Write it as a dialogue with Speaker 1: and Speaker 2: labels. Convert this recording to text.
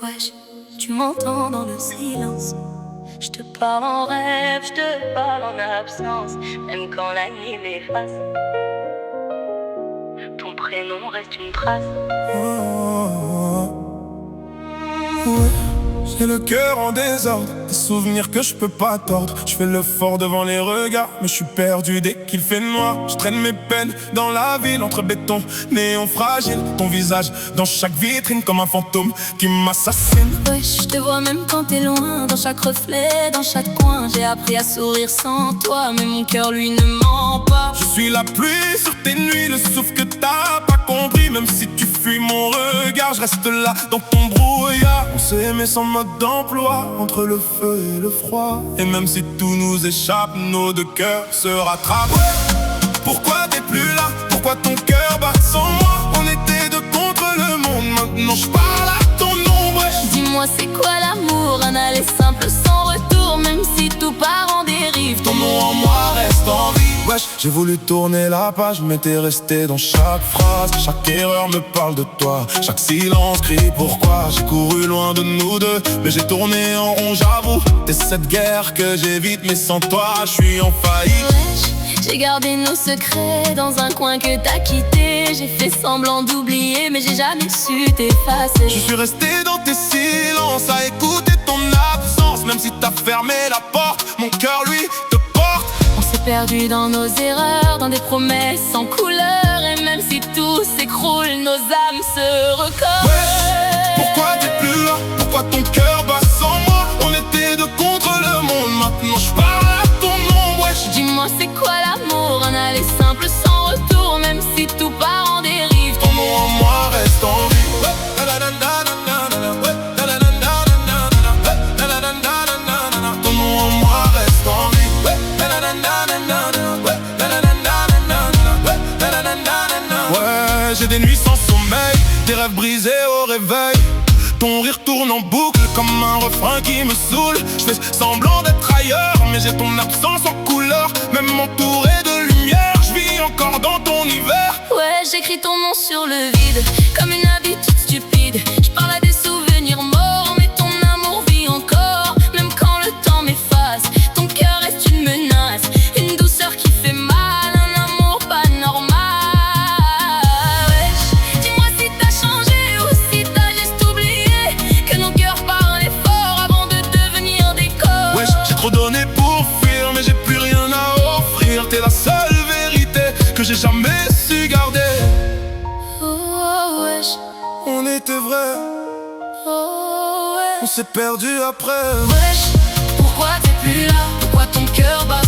Speaker 1: Wesh, tu m'entends dans le silence. Je te parle en rêve, je te parle en absence. Même quand la nuit m'efface, ton prénom reste une trace.
Speaker 2: Ouais, j'ai le cœur en désordre, des souvenirs que je peux pas tordre. Je fais le fort devant les regards, mais je suis perdu dès qu'il fait noir. Je traîne mes peines dans la ville, entre béton, néon fragile. Ton visage dans chaque vitrine comme un fantôme qui m'assassine.
Speaker 1: Wesh, je te vois même quand t'es loin, dans chaque reflet, dans chaque coin. J'ai appris à sourire sans toi, mais mon cœur lui ne ment pas.
Speaker 2: Je suis la pluie sur tes nuits, le souffle que t'as pas compris. Même si tu fuis mon regard, je reste là dans ton brouillard. On s'est aimé sans mode d'emploi, entre le feu et le froid. Et même si tout nous échappe, nos deux cœurs se rattrapent. Ouais, pourquoi t'es plus là? Pourquoi ton cœur bat sans moi? On était deux contre le monde, maintenant je parle à ton ombre. Ouais.
Speaker 1: Dis-moi c'est quoi l'amour? Un aller simple sans retour, même si tout part en dérive.
Speaker 2: Ton nom en moi reste en vie. Wesh, j'ai voulu tourner la page, mais t'es resté dans chaque phrase. Chaque erreur me parle de toi, chaque silence crie pourquoi. J'ai couru loin de nous deux, mais j'ai tourné en rond, j'avoue. T'es cette guerre que j'évite, mais sans toi, je suis en faillite.
Speaker 1: Wesh, j'ai gardé nos secrets dans un coin que t'as quitté. J'ai fait semblant d'oublier, mais j'ai jamais su t'effacer.
Speaker 2: Je suis resté dans tes silences, à écouter ton absence. Même si t'as fermé la porte, mon cœur lui te porte.
Speaker 1: On s'est perdu dans nos erreurs, dans des promesses sans couleur. Et même si tout s'écroule, nos âmes se recollent.
Speaker 2: Ouais, pourquoi t'es plus là? Pourquoi ton cœur bat sans moi? On était deux contre le monde, maintenant je parle à ton ombre. Wesh,
Speaker 1: dis-moi c'est quoi l'amour? Un aller simple sans retour, même si tout part en dérive.
Speaker 2: ton nom en moi reste en vie. Ton nom en moi reste en vie. Ouais, j'ai des nuits sans sommeil, des rêves brisés au réveil. Ton rire tourne en boucle comme un refrain qui me saoule. Je fais semblant d'être ailleurs, mais j'ai ton absence en couleur. Même entouré de lumière, je vis encore dans ton hiver.
Speaker 1: Ouais, j'écris ton nom sur le vide, comme une habitude stupide. Je parle à des souvenirs morts, mais ton amour vit encore. Même quand le temps m'efface, ton cœur reste une menace. Une douceur qui fait mal, un amour pas normal. Wesh, dis-moi si t'as changé ou si t'as juste oublié que nos cœurs parlaient fort avant de devenir des corps.
Speaker 2: Wesh, j'ai trop donné pour fuir, mais j'ai plus rien à offrir. T'es la seule vérité que j'ai jamais su garder.
Speaker 1: Oh, wesh,
Speaker 2: On était vrais,
Speaker 1: oh, ouais.
Speaker 2: on s'est perdu après.
Speaker 1: Wesh, pourquoi t'es plus là? Pourquoi ton cœur bat